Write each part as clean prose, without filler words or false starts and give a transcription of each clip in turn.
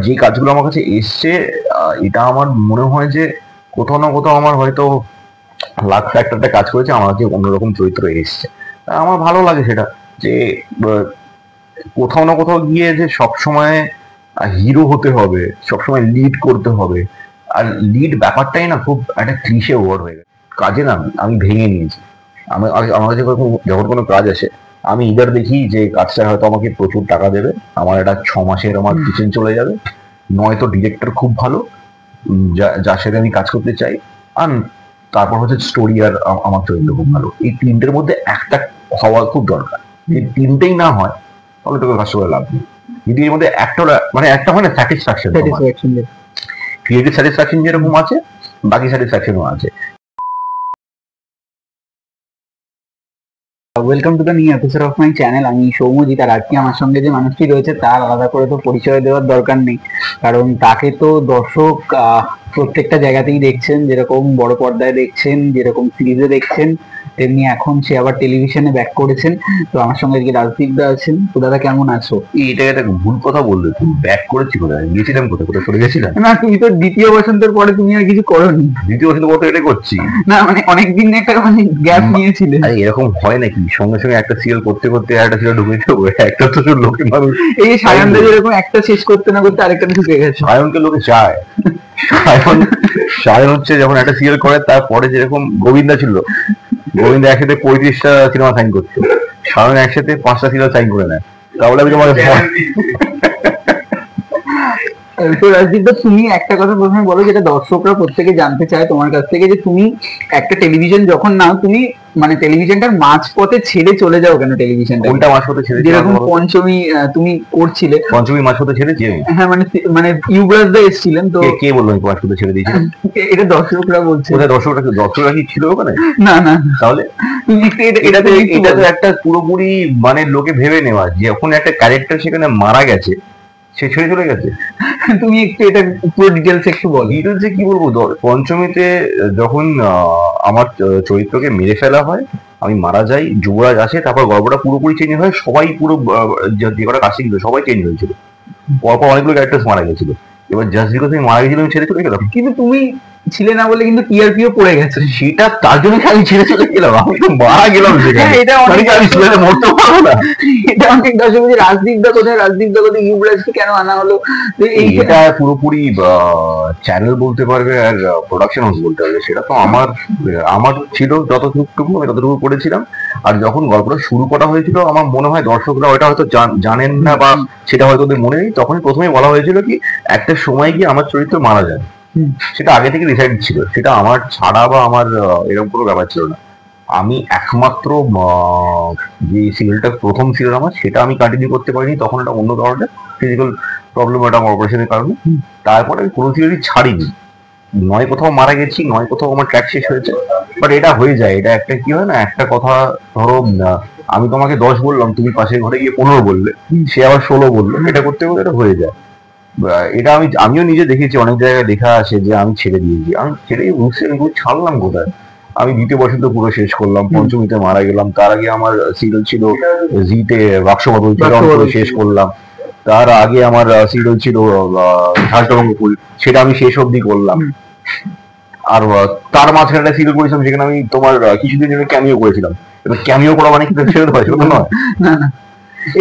যে কাজগুলো আমার কাছে এসছে, এটা আমার মনে হয় যে কোথাও না কোথাও আমার হয়তো লাক ফ্যাক্টরটা কাজ করেছে, আমার কাছে অন্যরকম চরিত্র এসছে। আমার ভালো লাগে সেটা, যে কোথাও না কোথাও গিয়ে যে সবসময় হিরো হতে হবে, সবসময় লিড করতে হবে। আর লিড ব্যাপারটাই না খুব একটা ক্লিশে ওয়ার্ড হয়ে গেছে কাজে না। আমি ভেঙে নিয়েছি। আমার কাছে যখন কোনো কাজ আসে, আমি ইদার দেখি যে কাজটা হয়তো আমাকে প্রচুর টাকা দেবে, আমার একটা 6 মাসের আমার কিচেন চলে যাবে, নয়তো ডিরেক্টর খুব ভালো যার সাথে আমি কাজ করতে চাই, আর তারপর হচ্ছে স্টোরি আর আমার চরিত্র খুব ভালো। এই তিনটের মধ্যে একটা হওয়া খুব দরকার। যদি তিনটেই না হয় তাহলে তোকে কাজ করে লাভ নেই। যদি এর মধ্যে একটা মানে একটা হয় না স্যাটিসফ্যাকশন, ক্রিয়েটিভ স্যাটিসফ্যাকশন যেরকম আছে, বাকি স্যাটিসফ্যাকশনও আছে। Welcome to the new episode of my channel. আমি সৌম্যজিৎ, আর আজকে আমার সঙ্গে যে মানুষটি রয়েছে তার আলাদা করে তো পরিচয় দেওয়ার দরকার নেই, কারণ তাকে তো দর্শক প্রত্যেকটা জায়গাতেই দেখছেন, যেরকম বড় পর্দায় দেখছেন, যেরকম সিরিজে দেখছেন, তেমনি এখন সে আবার টেলিভিশনে ব্যাক করেছেন। তো আমার সঙ্গে আজকে রাজদীপ দা আছেন। তো দাদা কেমন আছো? এটা একটা ভুল কথা বললে, তুমি ব্যাক করেছি কোথায়? গেছিলাম কোথায়? কোথায় চলে গেছিলাম? না, তুমি তো দ্বিতীয় বসন্তের পরে তুমি আর কিছু করোনি। দ্বিতীয় বসন্ত পরে এটা করছি না, মানে অনেকদিন একটা মানে গ্যাপ নিয়েছিলে। এরকম হয় নাকি? সঙ্গে সঙ্গে একটা সিরিয়াল করতে করতে একটা সিরিয়াল ঢুকে যাবো? একটা তো লোকে মানুষ, এই সায়নদা যেরকম একটা শেষ করতে না করতে আরেকটা ঢুকে গেছে। সায়নকে লোকে চায়। সায়ন হচ্ছে যখন একটা সিরিয়াল করে, তারপরে যেরকম গোবিন্দা ছিল, গোবিন্দা একসাথে 35টা সিনেমা সাইন করতো, সায়ন একসাথে 5টা সিরিয়াল সাইন করে নেয়। তাহলে আমি তোমাকে তো রাজদীপ দা, তুমি একটা কথা প্রথমে বলো, যেটা দর্শকরা প্রত্যেকে জানতে চায় তোমার কাছ থেকে, যে তুমি একটা টেলিভিশন যখন নাও, তুমি মানে টেলিভিশনটার মাঝপথে ছেড়ে চলে যাও কেন? টেলিভিশনটা কোনটা মাঝপথে ছেড়ে? যেরকম পঞ্চমী তুমি করছিলে, পঞ্চমী মাঝপথে ছেড়েছি। হ্যাঁ, মানে ইউবরাজ দা এসেছিলেন তো। কে বললো আমি মাঝপথে ছেড়ে দিয়েছি? এটা দর্শকরা বলছে। দর্শকরা কি ছিল ওখানে? না না, তাহলে এটা তো একটা পুরোপুরি মানে লোকে ভেবে নেওয়া, যখন একটা ক্যারেক্টার সেখানে মারা গেছে সে ছেড়ে চলে গেছে। তুমি একটু এটা পুরো ডিটেলস একটু বলো। ডিটেলসে কি বলবো? পঞ্চমীতে যখন আমার চরিত্রকে মেরে ফেলা হয়, আমি মারা যাই, যুবরাজ আসে, তারপর গল্পটা পুরোপুরি চেঞ্জ হয়। সবাই পুরো যে কটা কাস্টিং ছিল সবাই চেঞ্জ হয়েছিল, পরপর অনেকগুলো ক্যারেক্টার্স মারা গেছিল। এবার জাস্ট বিকজ আমি মারা গেছিলাম ছেড়ে চলে গেলাম। কিন্তু তুমি ছিলে না বলে কিন্তু টিআরপিও পড়ে গেছে, সেটা তার জন্য আমি ছেড়ে চলে গেলাম। আমি তো মারা গেলাম সেখানে, এটা অনেক আমি ছেড়ে মরতে পারবো না। এটা অনেক দর্শক বলছে রাজদীপ দা কোথায়, রাজদীপ দা কোথায়, ইউবরাজকে কেন আনা হলো? এটা পুরোপুরি চ্যানেল বলতে পারবে আর প্রোডাকশন হাউস বলতে পারবে। সেটা তো আমার ছিল যতটুকু আমি ততটুকু করেছিলাম। আর যখন গল্পটা শুরু করা হয়েছিল, আমার মনে হয় দর্শকরা ওটা হয়তো জানেন না, বা সেটা হয়তো ওদের মনে নেই। তখনই প্রথমে বলা হয়েছিল কি একটা সময় গিয়ে আমার চরিত্র মারা যায়। সেটা আগে থেকে ডিসাইড ছিল, সেটা আমার ছাড়া বা আমার এরকম কোনো ব্যাপার ছিল না। আমি একমাত্র যে সিরিয়ালটা প্রথম সিরিয়াল আমার, সেটা আমি কন্টিনিউ করতে পারিনি, তখন একটা অন্য কারণে ফিজিক্যাল প্রবলেম, একটা আমার অপারেশনের কারণে। তারপরে আমি কোনো সিরিয়ালই ছাড়িনি, নয় কোথাও মারা গেছি, নয় কোথাও আমার ট্র্যাক শেষ হয়েছে। বাট এটা হয়ে যায়, এটা একটা কি হয় না, একটা কথা ধরো আমি তোমাকে 10 বললাম, তুমি পাশের ঘরে গিয়ে 15 বললে, সে আবার 16 বললো, এটা করতে করতে এটা হয়ে যায়। এটা আমিও নিজে দেখেছি, অনেক জায়গায় লেখা আছে যে আমি ছেড়ে দিয়েছি। আমি ছেড়ে বুঝছি আমি ছাড়লাম কোথায়? আমি দ্বিতীয় বছর তো পুরো শেষ করলাম, পঞ্চমীতে মারা গেলাম। তার আগে আমার সিরিয়াল ছিল জিতে বাক্সবদল, শেষ করলাম। তার আগে আমার সিরিয়াল ছিল ঝাড়টবঙ্গ ফুল, সেটা আমি শেষ অব্দি করলাম। আর তার মাঝখানে একটা সিরিয়াল করেছিলাম, সেখানে আমি তোমার কিছুদিন জন্য ক্যামিও করেছিলাম। এবার ক্যামিও করা মানে কিন্তু ছেড়ে দেওয়া, সেটা নয়। না না।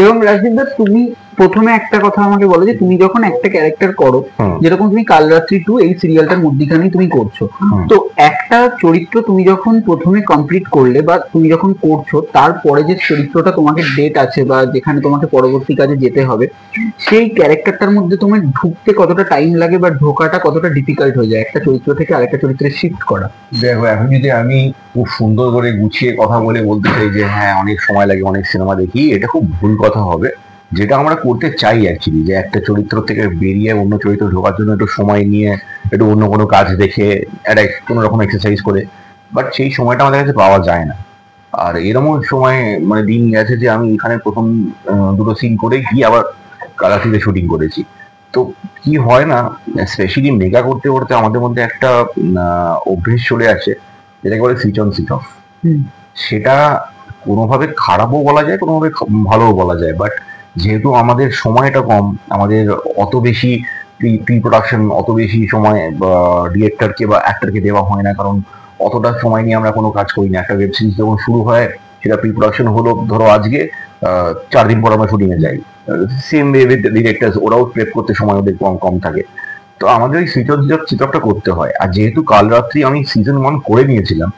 এবং রাজদীপ দা, তুমি প্রথমে একটা কথা আমাকে বলো, যে তুমি যখন একটা ক্যারেক্টার করো, যেরকম তুমি কালরাত্রি 2 এই সিরিয়ালটার মধ্যখানেই তুমি করছো, তো একটা চরিত্র তুমি যখন প্রথমে কমপ্লিট করলে বা তুমি যখন করছো, তারপরে যে চরিত্রটা তোমাকে ডেট আছে বা যেখানে তোমাকে পরবর্তী কাজে যেতে হবে, সেই ক্যারেক্টারটার মধ্যে তোমার ঢুকতে কতটা টাইম লাগে বা ঢোকাটা কতটা ডিফিকাল্ট হয়ে যায় একটা চরিত্র থেকে আরেকটা চরিত্রে শিফট করা? দেখো, এখন যদি আমি খুব সুন্দর করে গুছিয়ে কথা বলতে চাই যে হ্যাঁ অনেক সময় লাগে, অনেক সিনেমা দেখি, এটা খুব ভুল কথা হবে। যেটা আমরা করতে চাই অ্যাকচুয়ালি, যে একটা চরিত্র থেকে বেরিয়ে অন্য চরিত্র ঢোকার জন্য একটু সময় নিয়ে, একটু অন্য কোনো কাজ দেখে, একটা কোনো রকম এক্সারসাইজ করে, বাট সেই সময়টা আমাদের কাছে পাওয়া যায় না। আর এরকম সময় মানে দিন গেছে যে আমি এখানে প্রথম 2টো সিন করে গিয়ে আবার কালারটিতে শুটিং করেছি। তো কি হয় না, স্পেশালি মেগা করতে করতে আমাদের মধ্যে একটা অভ্যেস চলে আসে, যেটাকে বলে সুইচ অন সুইচ অফ। সেটা কোনোভাবে খারাপও বলা যায়, কোনোভাবে ভালোও বলা যায়। বাট যেহেতু আমাদের সময়টা কম, আমাদের অত বেশি প্রি প্রোডাকশন অত বেশি সময় ডিরেক্টরকে বা অ্যাক্টরকে দেওয়া হয় না, কারণ অতটা সময় নিয়ে আমরা কোনো কাজ করি না। একটা ওয়েব সিরিজ যখন শুরু হয় সেটা প্রি প্রোডাকশন হলো ধরো আজকে, 4 দিন পর আমরা শুটিং এ যাই। সেম ওয়ে উইথ ডিরেক্টরস, ওরাও প্রেপ করতে সময় ওদের কম কম থাকে। তো আমাদের ওই সৃজনশীলতা করতে হয়। আর যেহেতু কাল রাত্রি আমি সিজন 1 করে নিয়েছিলাম,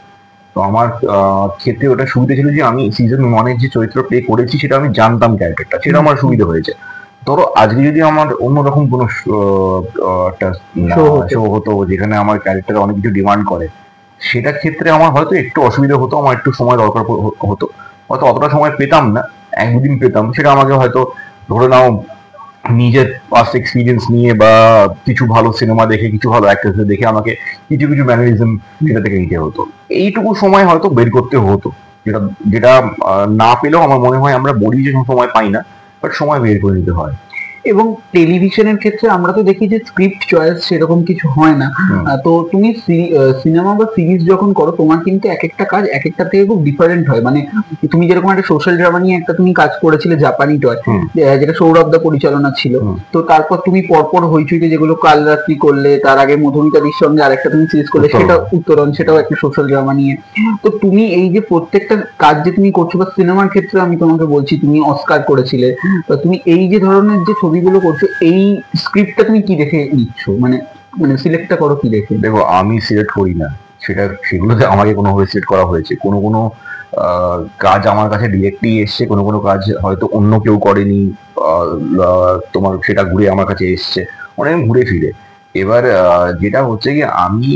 তো আমার ক্ষেত্রে ওটা সুবিধা ছিল যে আমি সিজন 1-এর যে চরিত্র প্লে করেছি সেটা আমি জানতাম ক্যারেক্টারটা, সেটা আমার সুবিধা হয়েছে। ধরো আজকে যদি আমার অন্যরকম কোনো একটা শো হতো যেখানে আমার ক্যারেক্টার অনেক কিছু ডিমান্ড করে, সেটার ক্ষেত্রে আমার হয়তো একটু অসুবিধা হতো, আমার একটু সময় দরকার হতো, হয়তো অতটা সময় পেতাম না, 1-2 দিন পেতাম। সেটা আমাকে হয়তো ধরে নাও নিজের পাস্ট এক্সপিরিয়েন্স নিয়ে বা কিছু ভালো সিনেমা দেখে, কিছু ভালো অ্যাক্টরদের দেখে আমাকে কিছু কিছু ম্যানারিজম সেটা থেকে নিতে হতো। এইটুকু সময় হয়তো বের করতে হতো, যেটা যেটা না পেলেও আমার মনে হয় আমরা বলি যে সময় পাই না, বাট সময় বের করে নিতে হয়। এবং টেলিভিশনের ক্ষেত্রে আমরা তো দেখি যে স্ক্রিপ্ট চয়েস সেরকম কিছু হয় না। তো তুমি সিনেমা বা সিরিজ যখন করো, তোমার কিন্তু এক একটা কাজ এক একটা থেকে খুব ডিফারেন্ট হয়। মানে তুমি যেরকম একটা সোশ্যাল ড্রামা নিয়ে একটা তুমি কাজ করেছিলে জাপানি টয়, যেটা সৌরভ দা পরিচালনা ছিল। তো তারপর তুমি পরপর হইচইতে যেগুলো কাল রাত্রি করলে, তার আগে মধুমিতাদির সঙ্গে আরেকটা তুমি সিরিজ করলে, সেটা উত্তরণ, সেটাও একটা সোশ্যাল ড্রামা নিয়ে। তো তুমি এই যে প্রত্যেকটা কাজ যে তুমি করছো, বা সিনেমার ক্ষেত্রে আমি তোমাকে বলছি তুমি অস্কার করেছিলে, তো তুমি এই যে ধরনের যে ছবিগুলো করছো, এই স্ক্রিপ্টটা তুমি কি দেখে নিচ্ছ, মানে মানে সিলেক্টটা করো কি দেখে? দেখো, আমি সিলেক্ট করি না, সেগুলোতে আমাকে কোনোভাবে সিলেক্ট করা হয়েছে। কোনো কোনো কাজ আমার কাছে ডিরেক্টলি এসছে, কোনো কোনো কাজ হয়তো অন্য কেউ করেনি, তোমার সেটা ঘুরে আমার কাছে এসছে, অনেক ঘুরে ফিরে। এবার যেটা হচ্ছে কি, আমি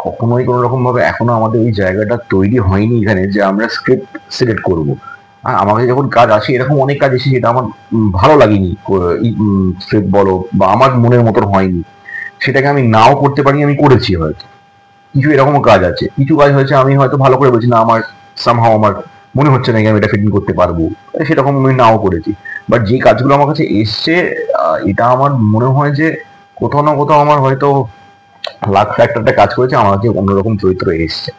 কখনোই কোনো রকম ভাবে এখনো আমাদের ওই জায়গাটা তৈরি হয়নি এখানে যে আমরা স্ক্রিপ্ট সিলেক্ট করবো। আর আমাকে যখন কাজ আসে, এরকম অনেক কাজ এসে যেটা আমার ভালো লাগেনি, স্ক্রিপ্ট বলো বা আমার মনের মতন হয়নি, সেটাকে আমি নাও করতে পারি, আমি করেছি হয়তো। কিছু এরকম কাজ আছে, কিছু কাজ হয়েছে আমি হয়তো ভালো করে বলছি না, আমার সামহাও আমার মনে হচ্ছে না আমি এটা ফিটিং করতে পারবো, সেরকম আমি নাও করেছি। বাট যে কাজগুলো আমার কাছে এসছে, এটা আমার মনে হয় যে কোথাও না কোথাও আমার হয়তো লাক ফ্যাক্টরটা কাজ করেছে, আমার কাছে অন্যরকম চরিত্র এসছে।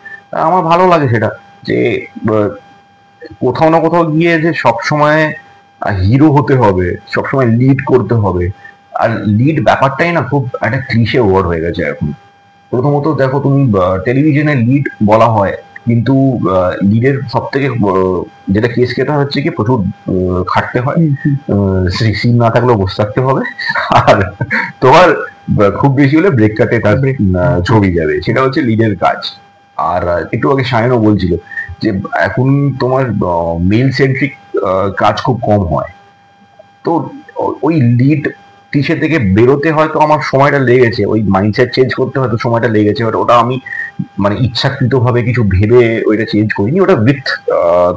আমার ভালো লাগে সেটা, যে কোথাও না কোথাও গিয়ে যে সবসময় হিরো হতে হবে, সবসময় লিড করতে হবে। আর লিড ব্যাপারটাই না খুব একটা ক্লিশে ওয়ার্ড হয়ে গেছে এখন। প্রথমত দেখো, তুমি টেলিভিশনে লিড বলা হয়, কিন্তু লিডের সব থেকে যেটা কেস কেটা হচ্ছে কি, প্রচুর খাটতে হয়, সিন না থাকলেও বসে থাকতে হবে, আর তোমার খুব বেশি হলে ব্রেক কাটে তার ছবি যাবে, সেটা হচ্ছে লিডের কাজ। আর একটু আগে সায়নও বলছিল যে এখন তোমার মেল সেন্ট্রিক কাজ খুব কম হয়, তো ওই লিড টিসে থেকে বেরোতে হয়তো আমার সময়টা লেগেছে, ওই মাইন্ডসেট চেঞ্জ করতে হয়তো সময়টা লেগেছে। ওটা আমি মানে ইচ্ছাকৃত ভাবে কিছু ভেবে ওইটা চেঞ্জ করিনি, ওটা উইথ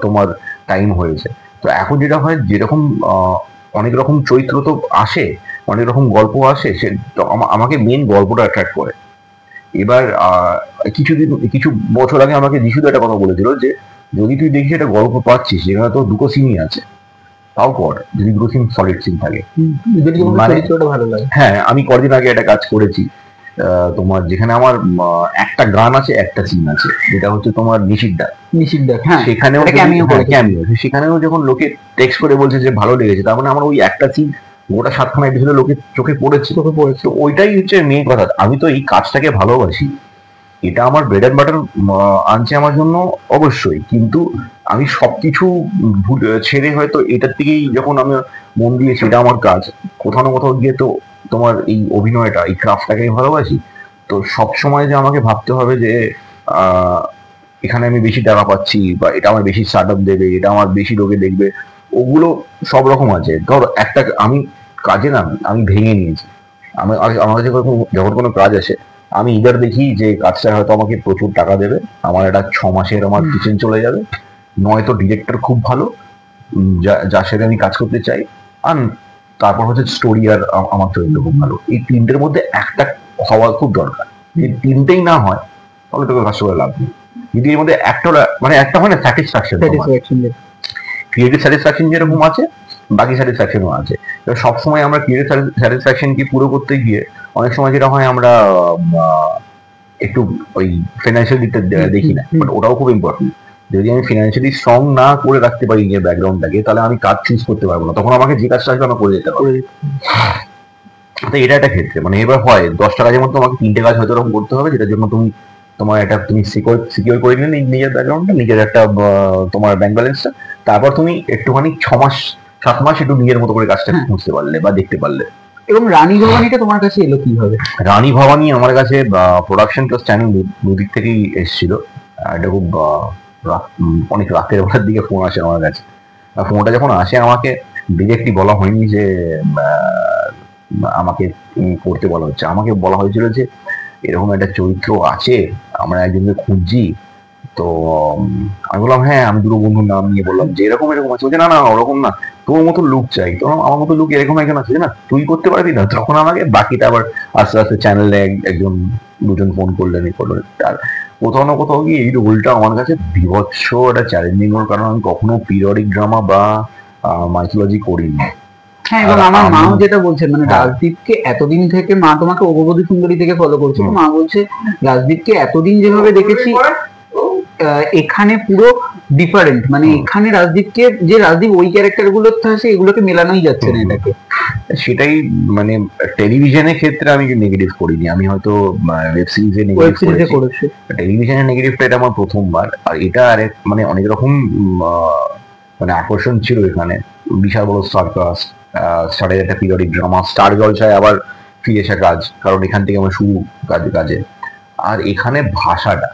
তোমার টাইম হয়েছে। তো এখন যেটা হয়, যেরকম অনেক রকম চরিত্র তো আসে, অনেক রকম গল্প আসে, সে আমাকে মেন গল্পটা অ্যাট্রাক্ট করে। এবার কিছু বছর আগে আমাকে যিশুদা একটা কথা বলেছিল যে যদি তুই দেখিস একটা গল্প পাচ্ছিস যেখানে তো দুটো সিনই আছে, তাও কর, যদি দুটো সিন সলিড সিন থাকে। মানে ভালো লাগে। হ্যাঁ, আমি কদিন আগে একটা কাজ করেছি তোমার, যেখানে আমার একটা গান আছে, একটা সিন আছে, যেটা হচ্ছে তোমার নিষিদ্ধা। হ্যাঁ, সেখানেও সেখানেও যখন লোকে টেক্সট করে বলছে যে ভালো লেগেছে, তার মানে আমার ওই একটা সিন গোটা 7খানা এপিসোডে লোকে চোখে পড়েছে। তো ওইটাই হচ্ছে মেন কথা। আমি তো এই কাজটাকে ভালোবাসি, এটা আমার ব্রেড অ্যান্ড বাটার আনছে আমার জন্য অবশ্যই, কিন্তু আমি সবকিছু ছেড়ে হয়তো এটার দিকেই যখন আমি মন দিয়েছি, এটা আমার কাজ, কোথাও না কোথাও গিয়ে তো তোমার এই অভিনয়টা, এই ক্রাফটটাকে ভালোবাসি। তো সবসময় যে আমাকে ভাবতে হবে যে এখানে আমি বেশি টাকা পাচ্ছি, বা এটা আমার বেশি স্টার্ট আপ দেবে, এটা আমার বেশি লোকে দেখবে, ওগুলো সব রকম আছে। ধর একটা আমি কাজে না, আমি ভেঙে নিয়েছি। আমার কাছে যখন কোনো কাজ আসে, আমি ইদার দেখি যে কাজটা হয়তো আমাকে প্রচুর টাকা দেবে, আমার একটা 6 মাসের আমার কিচেন চলে যাবে, নয়তো ডিরেক্টর খুব ভালো যার সাথে আমি কাজ করতে চাই, আর তারপর হচ্ছে স্টোরি আর আমার চরিত্র খুব ভালো। এই তিনটের মধ্যে একটা হওয়া খুব দরকার। যদি তিনটেই না হয় তাহলে তোকে কাজ করে লাভ নেই। যদি এর মধ্যে একটা মানে একটা হয় না, স্যাটিসফ্যাকশন, ক্রিয়েটিভ স্যাটিসফ্যাকশন যেরকম আছে, বাকি স্যাটিসফ্যাকশনও আছে। সবসময় আমরা ক্রিয়েটিভ স্যাটিসফ্যাকশন কি পুরো করতে গিয়ে অনেক সময় যেটা হয়, আমরা একটু ওই ফিনান্সিয়াল দিকটা দেখি না, বাট ওটাও খুব ইম্পর্টেন্ট। যদি আমি ফিনান্সিয়ালি স্ট্রং না করে রাখতে পারি নিজের ব্যাকগ্রাউন্ডটাকে, তাহলে আমি কাজ চুজ করতে পারবো না, তখন আমাকে যে কাজটা আসবে আমি করে যেতে পারবো। তো এটা একটা ক্ষেত্রে মানে এবার হয় 10টা কাজের মধ্যে তোমাকে 3টে কাজ হয়তো এরকম করতে হবে, যেটার জন্য তুমি তোমার একটা তুমি সিকিউর করে নিলে নিজের ব্যাকগ্রাউন্ডটা, নিজের একটা তোমার ব্যাংক ব্যালেন্সটা। তারপর তুমি একটুখানি 6 মাস 7 মাস একটু নিজের মতো করে কাজটা বুঝতে পারলে বা দেখতে পারলে। এবং রানী ভবানীটা তোমার কাছে এলো কিভাবে? রানী ভবানী আমার কাছে প্রোডাকশন প্লাস চ্যানেল দুদিক থেকেই এসেছিল। এটা খুব অনেক রাতের বেলার দিকে ফোন আসে আমার কাছে। ফোনটা যখন আসে আমাকে ডিরেক্টলি বলা হয়নি যে আমাকে করতে বলা হচ্ছে, আমাকে বলা হয়েছিল যে এরকম একটা চরিত্র আছে, আমরা একজনকে খুঁজছি। তো আমি বললাম হ্যাঁ, আমি দুটো বন্ধুর নাম নিয়ে বললাম যে এরকম এরকম আছে। বলছে না না ওরকম না, তোর মতো লুক চাই। তো আমার মতো লুক এরকম একজন আছে না, তুই করতে পারবি না? তখন আমাকে বাকিটা আবার আস্তে আস্তে চ্যানেলে একজন দুজন ফোন করলেন, এই করলেন। আর কোথাও না কোথাও গিয়ে এই রোলটা আমার কাছে বিভৎস একটা চ্যালেঞ্জিং রোল, কারণ আমি কখনো পিরিয়ডিক ড্রামা বা মাইথোলজি করিনি। হ্যাঁ, এবং আমার মাও যেটা বলছেন মানে রাজদীপকে এতদিন থেকে, মা তোমাকে অগবধূ সুন্দরী থেকে ফলো করছে, তো মা বলছে রাজদীপকে এতদিন যেভাবে দেখেছি এখানে পুরো ডিফারেন্ট, মানে এখানে রাজদীপকে যে রাজদীপ ওই ক্যারেক্টার গুলোতে আছে এগুলোকে মেলানোই যাচ্ছে না এটাকে। সেটাই মানে টেলিভিশনের ক্ষেত্রে আমি নেগেটিভ করিনি, আমি হয়তো ওয়েব সিরিজে নেগেটিভ করেছি, টেলিভিশনের নেগেটিভটা এটা আমার প্রথমবার। আর এটা আরেক মানে অনেক রকম মানে আকর্ষণ ছিল এখানে, বিশাল বড় সার্কাস, স্টারের একটা পিরিয়ডিক ড্রামা, স্টার জলসায় আবার ফিরে আসা কাজ, কারণ এখান থেকে আমার শুরু কাজে। আর এখানে ভাষাটা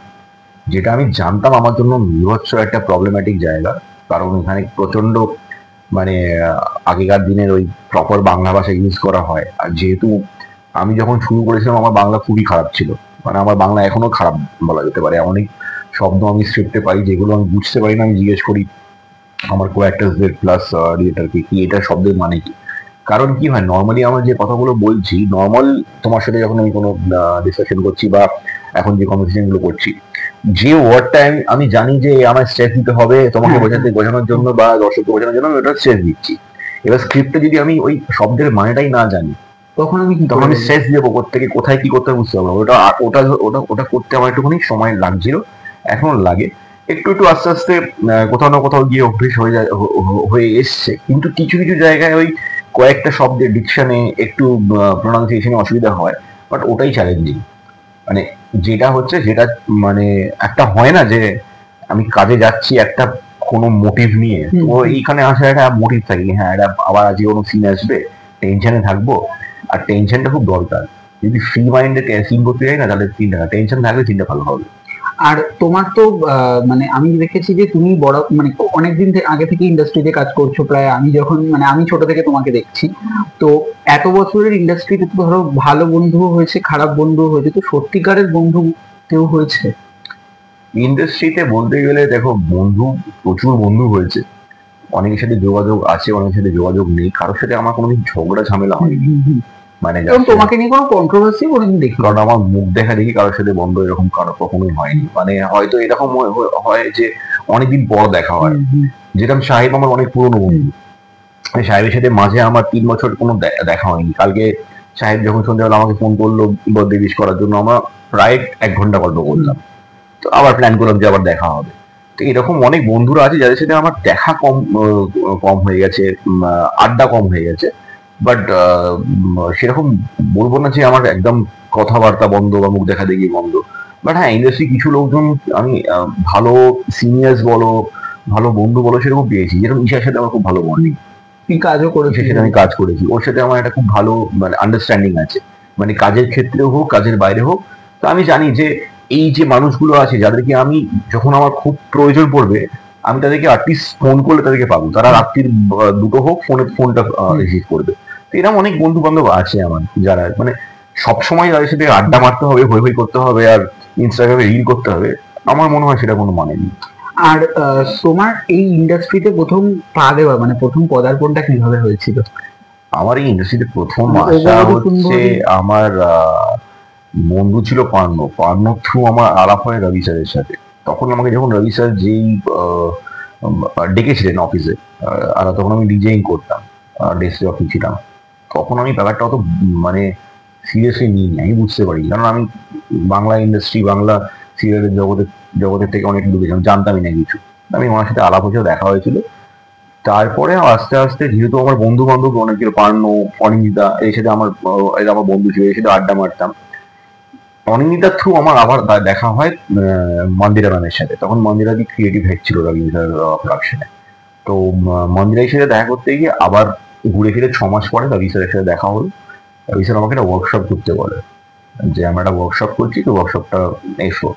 যেটা আমি জানতাম আমার জন্য বিভৎস একটা প্রবলেম্যাটিক জায়গা, কারণ এখানে প্রচন্ড মানে আগেকার দিনের ওই প্রপার বাংলা ভাষা ইউজ করা হয়। আর যেহেতু আমি যখন শুরু করেছিলাম আমার বাংলা খুবই খারাপ ছিল, মানে আমার বাংলা এখনো খারাপ বলা যেতে পারে। অনেক শব্দ আমি স্ক্রিপ্টে পাই যেগুলো আমি বুঝতে পারি না, আমি জিজ্ঞেস করি আমার কো-অ্যাক্টরসদের প্লাস ডিরেক্টরকে কি এটা শব্দের মানে কি। কারণ কি হয়, নর্মালি আমার যে কথাগুলো বলছি, নর্মাল তোমার সাথে যখন আমি কোনো ডিসকাশন করছি বা এখন যে কনভারসেশন গুলো করছি, যে ওয়ার্ডটা আমি জানি যে আমার স্ট্রেস দিতে হবে তোমাকে বোঝানোর জন্য বা দর্শককে বোঝানোর জন্য, আমি ওটা স্ট্রেস দিচ্ছি। এবার স্ক্রিপ্টে যদি আমি ওই শব্দের মানেটাই না জানি, তখন আমি স্ট্রেস দেবো কোত্থেকে, কোথায় কি করতে বুঝতে পারবো। ওটা ওটা ওটা ওটা করতে আমার একটুখানি সময় লাগছিল, এখনো লাগে একটু একটু, আস্তে আস্তে কোথাও না কোথাও গিয়ে অভ্যেস হয়ে এসছে। কিন্তু কিছু কিছু জায়গায় ওই কয়েকটা শব্দের ডিকশনে একটু প্রোনাউন্সিয়েশনে অসুবিধা হয়, বাট ওটাই চ্যালেঞ্জিং। মানে যেটা হচ্ছে যেটা মানে একটা হয় না যে আমি কাজে যাচ্ছি একটা কোনো মোটিভ নিয়ে, তো এইখানে আসলে একটা মোটিভ থাকে, হ্যাঁ এটা আবার আজকে কোনো সিন আসবে, টেনশনে থাকবো। আর টেনশনটা খুব দরকার, যদি ফ্রি মাইন্ডে সিন করতে যাই না তাহলে সিনটা, টেনশন থাকলে সিনটা ভালো হবে। আর তোমার তো মানে আমি দেখেছি যে তুমি বড় মানে অনেকদিন আগে থেকে ইন্ডাস্ট্রিতে কাজ করছো, প্রায় আমি যখন মানে আমি ছোট থেকে তোমাকে দেখছি। তো এত বছরের ইন্ডাস্ট্রিতে তো ধরো ভালো বন্ধু হয়েছে, খারাপ বন্ধু হয়েছে, তো সত্যিকারের বন্ধু কেউ হয়েছে ইন্ডাস্ট্রিতে? বলতে গেলে দেখো, বন্ধু প্রচুর বন্ধু হয়েছে, অনেকের সাথে যোগাযোগ আছে, অনেকের সাথে যোগাযোগ নেই, কারোর সাথে আমার কোনোদিন ঝগড়া ঝামেলা হয়নি। মানে তোমাকে নিয়ে কোনো কন্ট্রোভার্সি কোনোদিন দেখি, কারণ আমার মুখ দেখা দেখি কারোর সাথে বন্ধ এরকম কারো কখনোই হয়নি। মানে হয়তো এরকম হয় যে অনেকদিন পর দেখা হয়, যেরকম সাহেব আমার অনেক পুরনো বন্ধু, সাহেবের সাথে মাঝে আমার 3 বছর কোনো দেখা হয়নি। কালকে সাহেব যখন সন্ধ্যাবেলা আমাকে ফোন করলো বার্থডে উইশ করার জন্য, আমরা প্রায় 1 ঘন্টা গল্প করলাম, তো আবার প্ল্যান করলাম যে আবার দেখা হবে। তো এরকম অনেক বন্ধুরা আছে যাদের সাথে আমার দেখা কম হয়ে গেছে, আড্ডা কম হয়ে গেছে। বাট সেরকম বলবো না যে আমার একদম কথাবার্তা বন্ধ বা মুখ দেখা দেখি বন্ধ। বাট হ্যাঁ, ইন্ডাস্ট্রি কিছু লোকজন আমি ভালো সিনিয়র্স বলো, ভালো বন্ধু বলো, সেরকম পেয়েছি। যেরকম ঈশার সাথে আমার খুব ভালো বন্ডিং, কাজও করেছি, সেটা আমি কাজ করেছি ওর সাথে, আমার একটা খুব ভালো মানে আন্ডারস্ট্যান্ডিং আছে, মানে কাজের ক্ষেত্রেও হোক কাজের বাইরে হোক। তো আমি জানি যে এই যে মানুষগুলো আছে যাদেরকে আমি যখন আমার খুব প্রয়োজন পড়বে, আমি তাদেরকে আর্টিস্ট ফোন করলে তাদেরকে পাবো, তারা রাত্রির 2টো হোক ফোনটা রিসিভ করবে। তো এরকম অনেক বন্ধু বান্ধব আছে আমার, যারা মানে সবসময় তাদের সাথে আড্ডা মারতে হবে, হই হই করতে হবে আর ইনস্টাগ্রামে রিল করতে হবে, আমার মনে হয় সেটা কোনো মানে নেই। আর তোমার এই ইন্ডাস্ট্রিতে প্রথম পা দেওয়া মানে প্রথম পদার্পণটা কিভাবে হয়েছিল? আমার এই ইন্ডাস্ট্রিতে প্রথম আসা হচ্ছে, আমার বন্ধু ছিল পার্ন থ্রু আমার আলাপ হয় রবি স্যারের সাথে। তখন আমাকে যখন রবি স্যার যেই ডেকেছিলেন অফিসে, আর তখন আমি ডিজেইং করতাম, ডেস্ক অফিস ছিলাম, তখন আমি ব্যাপারটা অত মানে সিরিয়াসলি নিইনি, আমি বুঝতে পারি, কারণ আমি বাংলা ইন্ডাস্ট্রি বাংলা সিরিয়ালের জগতের থেকে অনেক দূরে ছিলাম, জানতামই না কিছু। আমি ওনার সাথে আলাপ হয়েছিল, দেখা হয়েছিল, তারপরে আস্তে আস্তে যেহেতু আমার বন্ধু বান্ধব অনেক ছিল, পার্নো, অনিন্দিতা, এর সাথে এরা আমার বন্ধু ছিল, এর সাথে আড্ডা মারতাম। অনিন্দিতার থ্রু আমার আবার দেখা হয় মন্দিরা ম্যামের সাথে। তখন মন্দিরা দি ক্রিয়েটিভ হেড ছিল রবীন্দ্র প্রোডাকশনে। তো মন্দিরের সাথে দেখা করতে গিয়ে আবার ঘুরে ফিরে 6 মাস পরে রবি স্যারের সাথে দেখা হলো। রবি স্যার আমাকে একটা ওয়ার্কশপ করতে বলে, যে আমরা একটা ওয়ার্কশপ করছি, তো ওয়ার্কশপটা এসো।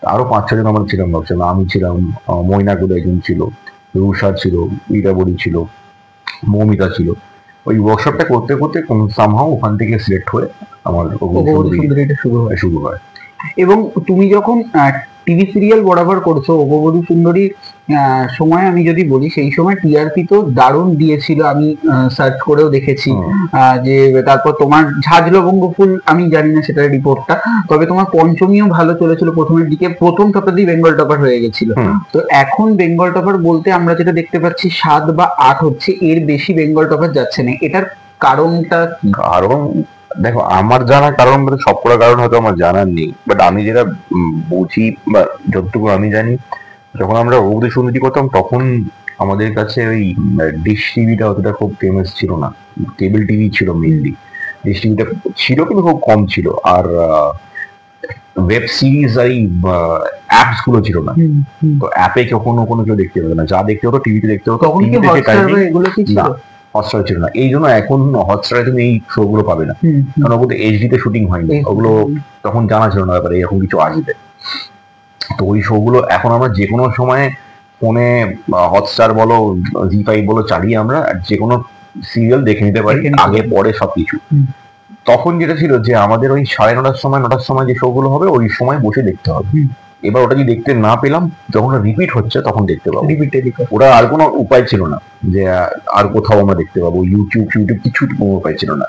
আরো 5-6 জন আমরা ছিলাম ওয়ার্কশপে। আমি ছিলাম, ময়নাগুলো একজন ছিল, রুষা ছিল, ইরাবরী ছিল, মৌমিতা ছিল। ওই ওয়ার্কশপটা করতে করতে সামহাও ওখান থেকে সিলেক্ট হয়ে আমার শুরু হয়। এবং তুমি যখন টিভি সিরিয়াল বরাবর করছো অপবধূ সুন্দরী সময়, আমি যদি বলি সেই সময় টিআরপি তো দারুণ দিয়েছিল, আমি সার্চ করেও দেখেছি। যে তারপর তোমার ঝাঁঝ লবঙ্গ ফুল, আমি জানি না সেটার রিপোর্টটা, তবে তোমার পঞ্চমীও ভালো চলেছিল প্রথমের দিকে, প্রথম সপ্তাহেই বেঙ্গল টপার হয়ে গেছিল। তো এখন বেঙ্গল টপার বলতে আমরা যেটা দেখতে পাচ্ছি 7 বা 8 হচ্ছে, এর বেশি বেঙ্গল টপার যাচ্ছে না। এটার কারণটা? কারণ দেখো, আমার জানা কারণ সবকটা কারণ হয়তো আমার জানার নেই, বাট আমি যেটা বুঝি বা যতটুকু আমি জানি, যখন আমরা অবধি সুন্দরী করতাম তখন আমাদের কাছে ওই ডিশ টিভিটা অতটা খুব ফেমাস ছিল না, কেবল টিভি ছিল মেইনলি। ডিশ টিভিটা ছিল কিন্তু খুব কম ছিল, আর ওয়েব সিরিজ আর এই অ্যাপস গুলো ছিল না। তো অ্যাপে কখনো কোনো কেউ দেখতে পেতো না, যা দেখতে হতো টিভিতে দেখতে হতো। হটস্টার ছিল না, এই জন্য এখন হটস্টারে তুমি এই শো গুলো পাবে না, কারণ ওগুলো এইচডি তে শুটিং হয়নি, ওগুলো তখন জানা ছিল না ব্যাপারে এরকম কিছু আসবে। তো ওই শো গুলো এখন আমরা যে কোনো সময় ফোনে হটস্টার বলো, জি5 বলো চালিয়ে আমরা যে কোনো সিরিয়াল দেখে নিতে পারি, আগে পরে সবকিছু। তখন যেটা ছিল যে আমাদের ওই 9:30-9টার সময় যে শো গুলো হবে ওই সময় বসে দেখতে হবে। এবার ওটা যদি দেখতে না পেলাম, যখন রিপিট হচ্ছে তখন দেখতে পাবো। ওটা আর কোনো উপায় ছিল না যে আর কোথাও আমরা দেখতে পাবো, ইউটিউব কিছু কোনো উপায় ছিল না।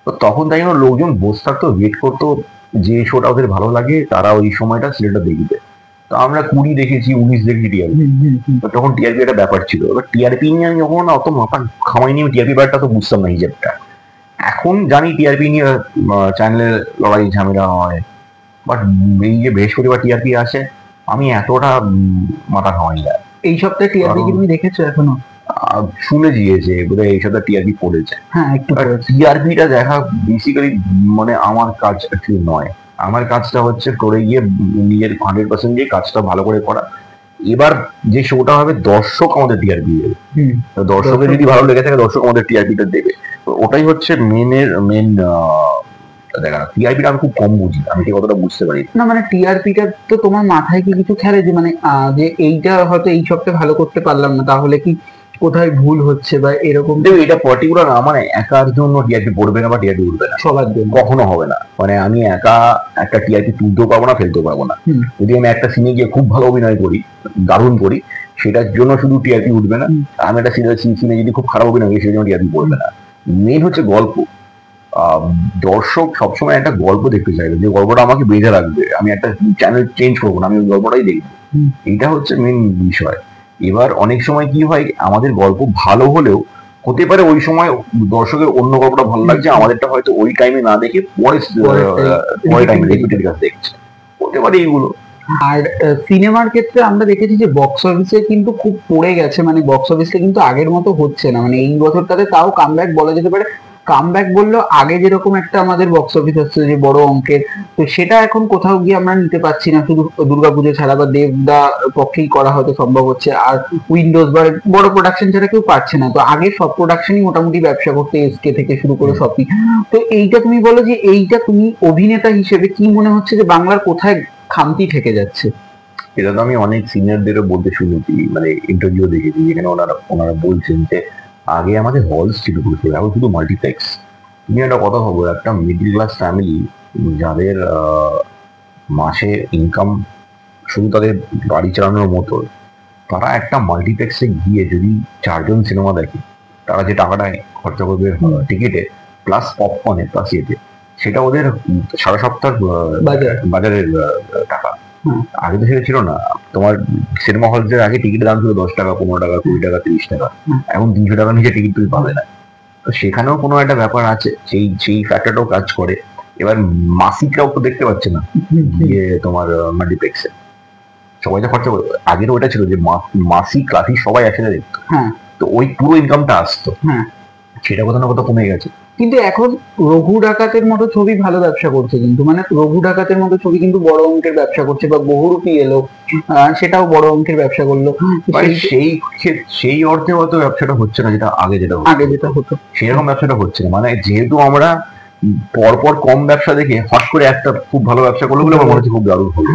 তো তখন তাই জন্য লোকজন বসে থাকতো, ওয়েট করতো, যে শোটা ওদের ভালো লাগে তারা ওই সময়টা সিরিয়ালটা দেখবে। তো আমরা 20 দেখেছি, 19 দেখেছি টিআরপি। তখন টিআরপি একটা ব্যাপার ছিল। এবার টিআরপি নিয়ে আমি যখন অত মাথা খামাইনি, টিআরপি ব্যাপারটা তো বুঝতাম না হিসেবটা। এখন জানি টিআরপি নিয়ে চ্যানেলে লড়াই ঝামেলা হয়, বাট এই যে বৃহস্পতিবার টিআরপি আসে, আমি এতটা মাথা খাওয়াই না। এই সপ্তাহে টিআরপি কি তুমি দেখেছো এখনো? শুনে গিয়েছে বোধহয় এই সপ্তাহে টিআরপি পড়েছে। হ্যাঁ, একটু টিআরপিটা দেখা বেসিক্যালি মানে আমার কাজ অ্যাকচুয়ালি নয়। আমার কাজটা হচ্ছে করে গিয়ে নিজের 100% দিয়ে কাজটা ভালো করে করা। এবার যে শোটা হবে দর্শক আমাদের টিআরপি দেবে, দর্শকের যদি ভালো লেগে থাকে দর্শক আমাদের টিআরপিটা দেবে। ওটাই হচ্ছে মেন দেখা। টিআরপিটা আমি খুব কম বুঝি, আমি ঠিক কতটা বুঝতে পারি না। মানে টিআরপিটা তো তোমার মাথায় কি কিছু খেলে যে মানে যে এইটা হয়তো এই সপ্তাহে ভালো করতে পারলাম না, তাহলে কি কোথায় ভুল হচ্ছে বা এরকম? এটা পার্টিকুলার আমার একার জন্য টিআরপি পড়বে না বা টিআরপি উঠবে না, সবার জন্য কখনো হবে না। মানে আমি একা একটা টিআরপি তুলতেও পারবো না, ফেলতেও পারবো না। যদি আমি একটা সিনে গিয়ে খুব ভালো অভিনয় করি, দারুণ করি, সেটার জন্য শুধু টিআরপি উঠবে না। আমি একটা সিনে যদি খুব খারাপ অভিনয় করি, সেটার জন্য টিআরপি পড়বে না। মেন হচ্ছে গল্প। দর্শক সবসময় একটা গল্প দেখতে চাইবে, যে গল্পটা আমাকে বেঁধে রাখবে। আমি একটা চ্যানেল চেঞ্জ করবো না, আমি ওই গল্পটাই দেখবো। এটা হচ্ছে মেন বিষয়। এবার অনেক সময় কি হয়, আমাদের গল্প ভালো হলেও হতে পারে ওই সময় দর্শকের অন্য গল্পটা ভালো লাগছে, আমাদেরটা হয়তো ওই টাইমে না দেখে পরে টাইমে রিপিটেড কাজ দেখছে, হতে পারে এইগুলো। আর সিনেমার ক্ষেত্রে আমরা দেখেছি যে বক্স অফিসে কিন্তু খুব পড়ে গেছে, মানে বক্স অফিসে কিন্তু আগের মতো হচ্ছে না। মানে এই বছরটাতে তাও কামব্যাক বলা যেতে পারে। কামব্যাক বললেও আগে যেরকম একটা আমাদের বক্স অফিস আসছে যে বড় অঙ্কের, তো সেটা এখন কোথাও গিয়ে আমরা নিতে পারছি না। শুধু দুর্গাপুজো ছাড়া বা দেবদা পক্ষেই করা হয়তো সম্ভব হচ্ছে, আর উইন্ডোজ বা বড় প্রোডাকশন ছাড়া কেউ পারছে না। তো আগে সব প্রোডাকশনই মোটামুটি ব্যবসা করতে, এসকে থেকে শুরু করে সবই। তো এইটা তুমি বলো যে এইটা তুমি অভিনেতা হিসেবে কি মনে হচ্ছে যে বাংলার কোথায় খামতি থেকে যাচ্ছে? এটা তো আমি অনেক সিনিয়রদেরও বলতে শুনেছি, মানে ইন্টারভিউ দেখেছি, যেখানে ওনারা বলছেন যে আগে আমাদের হলস ছিল প্রচুর, এখন শুধু মাল্টিপ্লেক্স। তুমি একটা কথা ভাবো, একটা মিডিল ক্লাস ফ্যামিলি যাদের মাসে ইনকাম শুধু তাদের বাড়ি চালানোর মতো, তারা একটা মাল্টিপ্লেক্সে গিয়ে যদি 4 জন সিনেমা দেখে, তারা যে টাকাটা খরচা করবে টিকিটে প্লাস পপকর্নে প্লাস ইয়েতে, সেটা ওদের সারা সপ্তাহ বাজারের টাকা। আগে তো সেটা ছিল না। তোমার সিনেমা হলের আগে টিকিটের দাম ছিল 10 টাকা, 15 টাকা, 20 টাকা, 30 টাকা। এখন 300 টাকার নিচে টিকিট তুমি পাবে না। তো সেখানেও কোনো একটা ব্যাপার আছে, সেই ফ্যাক্টরটাও কাজ করে। এবার মাসিকরাও তো দেখতে পাচ্ছে না গিয়ে তোমার মাল্টিপ্লেক্সে, সবাই তো খরচা করে। আগের ওটা ছিল যে মাসিক ক্লাসিক সবাই একসাথে দেখতো। তো তো ওই পুরো ইনকামটা আসতো, হ্যাঁ সেটা কোথাও না কোথাও কমে গেছে। কিন্তু এখন রঘু ডাকাতের মতো ছবি ভালো ব্যবসা করছে, কিন্তু মানে রঘু ডাকাতের মতো ছবি কিন্তু বড় অঙ্কের ব্যবসা করছে, বা বহুরূপী এলো সেটাও বড় অঙ্কের ব্যবসা করলো। মানে সেই অর্থে হয়তো ব্যবসাটা হচ্ছে না যেটা আগে যেটা হতো সেরকম ব্যবসাটা হচ্ছে না। মানে যেহেতু আমরা পরপর কম ব্যবসা দেখে হট করে একটা খুব ভালো ব্যবসা করলো বলে আমার মনে হচ্ছে খুব দারুণ হলো,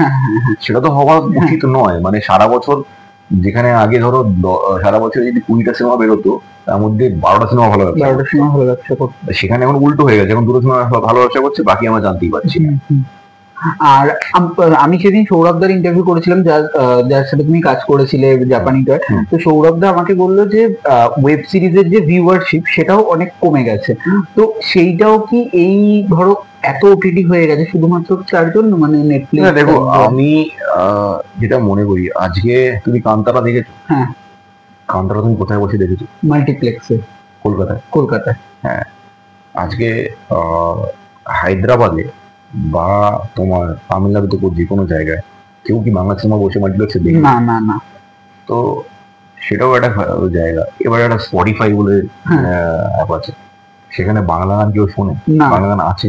সেটা তো হওয়া উচিত নয়। মানে সারা বছর যেখানে আগে ধরো সারা বছর যদি 20টা সিনেমা বেরোতো তার মধ্যে 12টা সিনেমা ভালো ব্যবসা করতো, সেখানে এখন উল্টো হয়ে গেছে, এখন 2টো সিনেমা ভালো ব্যবসা করছে, বাকি আমরা জানতেই পারছি না। আর আমি সেদিন সৌরভদার ইন্টারভিউ করেছিলাম, যার সাথে তুমি কাজ করেছিলে জাপানি টয়। তো সৌরভদা আমাকে বললো যে ওয়েব সিরিজের যে ভিউয়ারশিপ সেটাও অনেক কমে গেছে। তো সেইটাও কি এই ধরো এত ওটিটি হয়ে গেছে শুধুমাত্র তার জন্য, মানে নেটফ্লিক্স? দেখো আমি যেটা মনে করি, আজকে তুমি কান্তারা দেখেছো? হ্যাঁ। কান্তারা তুমি কোথায় বসে দেখেছো? মাল্টিপ্লেক্সে। কলকাতায়। হ্যাঁ, আজকে হায়দ্রাবাদে বা তোমার তামিলনাড়ুতে যে কোনো জায়গায় কেউ কি বাংলা সিনেমা বসে মাল্টিপ্লেক্সে দেখে? না না না। তো সেটাও একটা জায়গা। এবার একটা স্পটিফাই বলে অ্যাপ আছে, সেখানে বাংলা গান কেউ শোনে? বাংলা গান আছে,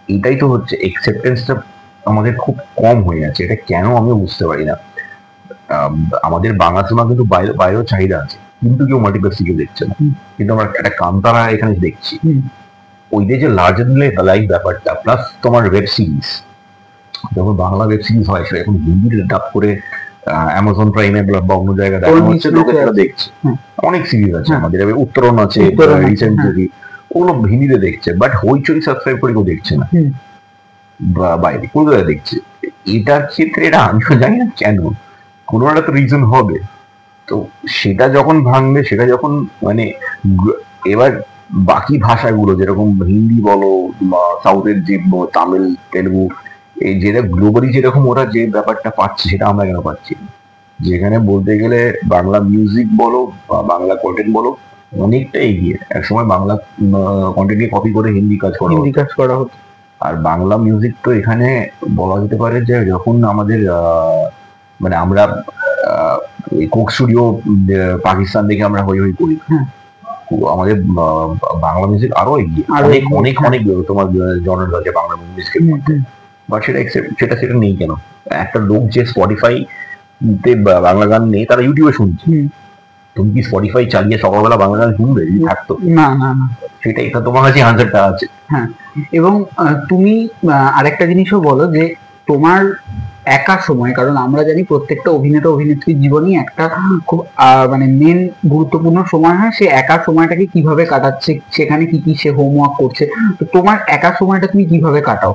এটাই তো হচ্ছে একসেপ্টেন্সটা আমাদের খুব কম হয়ে আছে। এটা কেন আমি বুঝতে পারি না। আমাদের বাংলা সিনেমা কিন্তু বাইরেও চাহিদা আছে, কিন্তু কেউ মাল্টিপ্লেক্সে কেউ দেখছে না। কিন্তু আমরা একটা কান্তারা এখানে দেখছি, ওই যে লার্জার লাইফ ব্যাপারটা, প্লাস তোমার ওয়েব সিরিজ, যখন বাংলা ওয়েব সিরিজ হয় সেটা এখন হিন্দিতে ডাব করে অ্যামাজন প্রাইমে বা অন্য জায়গায় দেখানো হচ্ছে, লোকে সেটা দেখছে। অনেক সিরিজ আছে আমাদের, উত্তরণ আছে রিসেন্টলি, ওগুলো হিন্দিতে দেখছে, বাট হইচই সাবস্ক্রাইব করে কেউ দেখছে না, বা বাইরে কলকাতায় দেখছে। এটার ক্ষেত্রে এটা আমিও জানি না কেন, কোনো একটা তো রিজন হবে। তো সেটা যখন ভাঙবে, সেটা যখন মানে এবার বাকি ভাষাগুলো যেরকম হিন্দি বলো বা সাউথের যে তামিল তেলুগু, এই যেটা গ্লোবালি যেরকম ওরা যে ব্যাপারটা পাচ্ছে সেটা আমরা কেন পাচ্ছি? যেখানে বলতে গেলে বাংলা মিউজিক বলো বা বাংলা কন্টেন্ট বলো অনেকটা এগিয়ে। একসময় বাংলা কন্টেন্টকে কপি করে হিন্দি কাজ করা হতো। আর বাংলা মিউজিক তো এখানে বলা যেতে পারে যে যখন আমাদের মানে আমরা কোক স্টুডিও পাকিস্তান থেকে আমরা হই হই করি, আমাদের বাংলা মিউজিক আরো এগিয়ে, অনেক অনেক অনেক তোমার জনর আছে বাংলা মিউজিকের মধ্যে। বাট সেটা নেই কেন? একটা লোক যে স্পটিফাই তে বাংলা গান নেই, তারা ইউটিউবে শুনছে। তুমি কি স্পটিফাই চালিয়ে সকালবেলা বাংলা গান শুনবে যদি থাকতো? না না না, সেটাই তো তোমার কাছে আনসারটা আছে। হ্যাঁ, এবং তুমি আরেকটা জিনিসও বলো যে তোমার একা সময়, কারণ আমরা জানি প্রত্যেকটা অভিনেতা অভিনেত্রীর জীবনই একটা খুব মানে মেন গুরুত্বপূর্ণ সময় হয়, সে একা সময়টাকে কিভাবে কাটাচ্ছে, সেখানে কি কি সে হোমওয়ার্ক করছে। তো তোমার একা সময়টা তুমি কিভাবে কাটাও?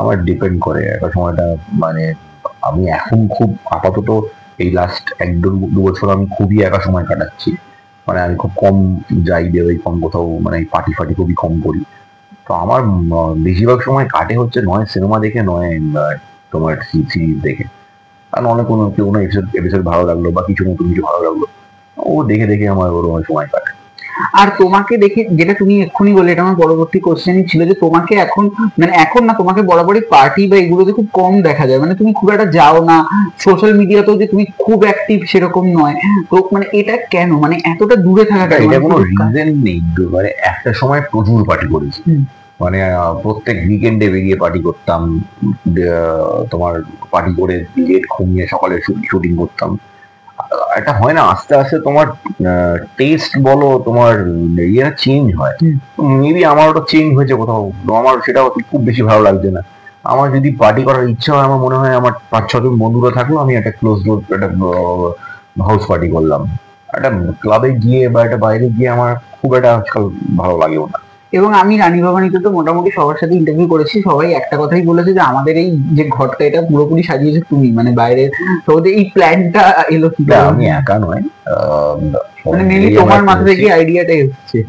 আমার ডিপেন্ড করে একা সময়টা। মানে আমি এখন খুব আপাতত এই লাস্ট 1-2 বছর আমি খুবই একা সময় কাটাচ্ছি। মানে আমি খুব কম যাই, বেরোই কম, কোথাও মানে পার্টি ফাটি খুবই কম করি। তো আমার বেশিরভাগ সময় কাটে হচ্ছে নয় সিনেমা দেখে, নয় তোমার সিরিজ দেখে। কারণ অনেক কোনো এপিসোড ভালো লাগলো বা কিছু নতুন কিছু ভালো লাগলো, ও দেখে দেখে আমার ওরকম সময় কাটে। আর তোমাকে দেখে যেটা তুমি এক্ষুনি বলে, এটা আমার পরবর্তী কোশ্চেনই ছিল যে তোমাকে এখন মানে এখন না, তোমাকে বরাবরই পার্টি বা এগুলোতে খুব কম দেখা যায়, মানে তুমি খুব একটা যাও না সোশ্যাল মিডিয়াতেও, যে তুমি খুব অ্যাক্টিভ সেরকম নয়। তো মানে এটা কেন, মানে এতটা দূরে থাকাটা? এটা কোনো রিজন নেই, মানে একটা সময় প্রচুর পার্টি করেছি। মানে প্রত্যেক উইকেন্ডে বেরিয়ে পার্টি করতাম, তোমার পার্টি করে লেট ঘুমিয়ে সকালে শুটিং করতাম। এটা হয় না, আস্তে আস্তে তোমার টেস্ট বলো, তোমার ইয়ে চেঞ্জ হয়। মেবি আমার ওটা চেঞ্জ হয়েছে কোথাও, আমার সেটা খুব বেশি ভালো লাগছে না। আমার যদি পার্টি করার ইচ্ছা হয়, আমার মনে হয় আমার 5-6 জন বন্ধুরা থাকলো, আমি একটা ক্লোজ ডোর একটা হাউস পার্টি করলাম। একটা ক্লাবে গিয়ে বা একটা বাইরে গিয়ে আমার খুব একটা আজকাল ভালো লাগেও না। এবং আমি রানী ভবানীতে তো মোটামুটি সবার সাথে ইন্টারভিউ করেছি, সবাই একটা কথাই বলেছে যে আমাদের এই যে ঘরটা এটা পুরোপুরি সাজিয়েছে তুমি, মানে বাইরের তোমাদের এই প্ল্যানটা এলো কি? আমি একা নয়, মানে মেনলি তোমার মাথা থেকে আইডিয়াটা এসেছে।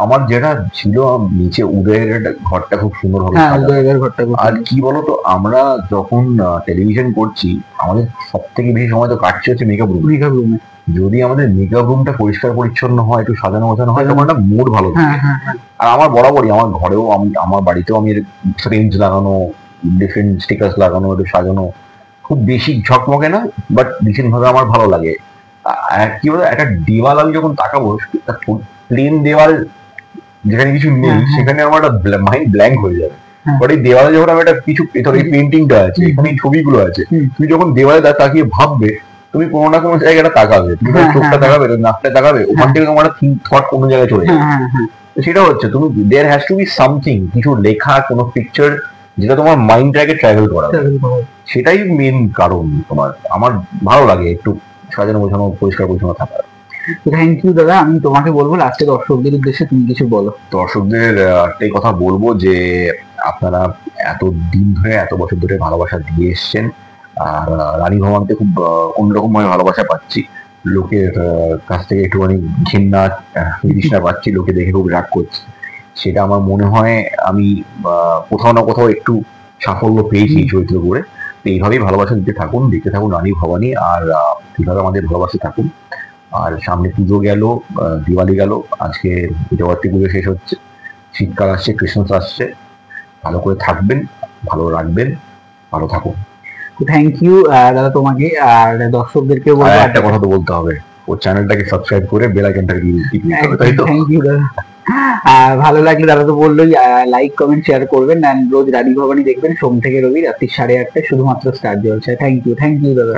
আমার যেটা ছিল নিচে উদয়ের ঘরটা খুব সুন্দর হবে। আর কি বলতো, আমরা যখন টেলিভিশন করছি আমাদের সব থেকে বেশি সময় তো কাটছে হচ্ছে মেকআপ রুমে। যদি আমাদের মেকআপ রুমটা পরিষ্কার পরিচ্ছন্ন হয়, একটু সাজানো গোছানো হয়, তখন একটা মুড ভালো থাকে। আর আমার বরাবরই আমার ঘরেও, আমার বাড়িতেও আমি ফ্রেমস লাগানো, ডিফারেন্ট স্টিকার্স লাগানো, একটু সাজানো, খুব বেশি ঝকমকে না, বাট ডিসেন্ট ভাবে আমার ভালো লাগে। কি বলতো, একটা দেওয়াল আমি যখন তাকাবো, প্লেন দেওয়াল যেখানে কিছু নেই, সেখানে আমার একটা মাইন্ড ব্ল্যাঙ্ক হয়ে যাবে। বাট এই দেওয়ালে যখন আমি একটা কিছু, ধর এই পেন্টিংটা আছে, এখানে এই ছবিগুলো আছে, তুমি যখন দেওয়ালে তাকিয়ে ভাববে, তুমি কোনো না কোনো জায়গাটা তাকাবে, তুমি চোখটা তাকাবে, নাকটা তাকাবে, ওখান থেকে তোমার থট কোনো জায়গায় চলে যাবে। সেটা হচ্ছে তুমি, there has to be something, কিছু লেখা, কোনো পিকচার, যেটা তোমার মাইন্ডটাকে ট্রাভেল করাবে। সেটাই মেন কারণ তোমার। আমার ভালো লাগে একটু সাজানো গোছানো, পরিষ্কার পরিচ্ছন্ন থাকা। থ্যাংক ইউ দাদা। আমি তোমাকে বলবো লাস্টে দর্শকদের উদ্দেশ্যে তুমি কিছু বলো। দর্শকদের একটাই কথা বলবো যে আপনারা এত দিন ধরে, এত বছর ধরে ভালোবাসা দিয়ে এসছেন। আর রানী ভবানীতে খুব অন্যরকম ভাবে ভালোবাসা পাচ্ছি, লোকের কাছ থেকে একটুখানি ঘৃণা বিতৃষ্ণা পাচ্ছি, লোকে দেখে খুব রাগ করছে। সেটা আমার মনে হয় আমি কোথাও না কোথাও একটু সাফল্য পেয়েছি চরিত্র করে। তো এইভাবেই ভালোবাসা দিতে থাকুন, দেখতে থাকুন রানী ভবানী, আর এইভাবে আমাদের ভালোবাসতে থাকুন। আর সামনে পুজো গেল, দিওয়ালি গেল, আজকে জগত্রী পুজো শেষ হচ্ছে, শীতকাল আসছে, ক্রিসমাস আসছে। ভালো করে থাকবেন, ভালো রাখবেন, ভালো থাকুন। থ্যাংক ইউ দাদা তোমাকে। আর দর্শকদেরকে বলবো একটা কথা তো বলতে হবে, ওর চ্যানেলটাকে সাবস্ক্রাইব করে বেল আইকনটাকে টিপে দিতে হবে, তাই তো? থ্যাংক ইউ দাদা। ভালো লাগলে দাদা তো বললোই, লাইক কমেন্ট শেয়ার করবেন, অ্যান্ড রোজ রানী ভবানী দেখবেন সোম থেকে রবি রাত্রি 8:30টায়, শুধুমাত্র স্টার জলসায়। থ্যাংক ইউ দাদা।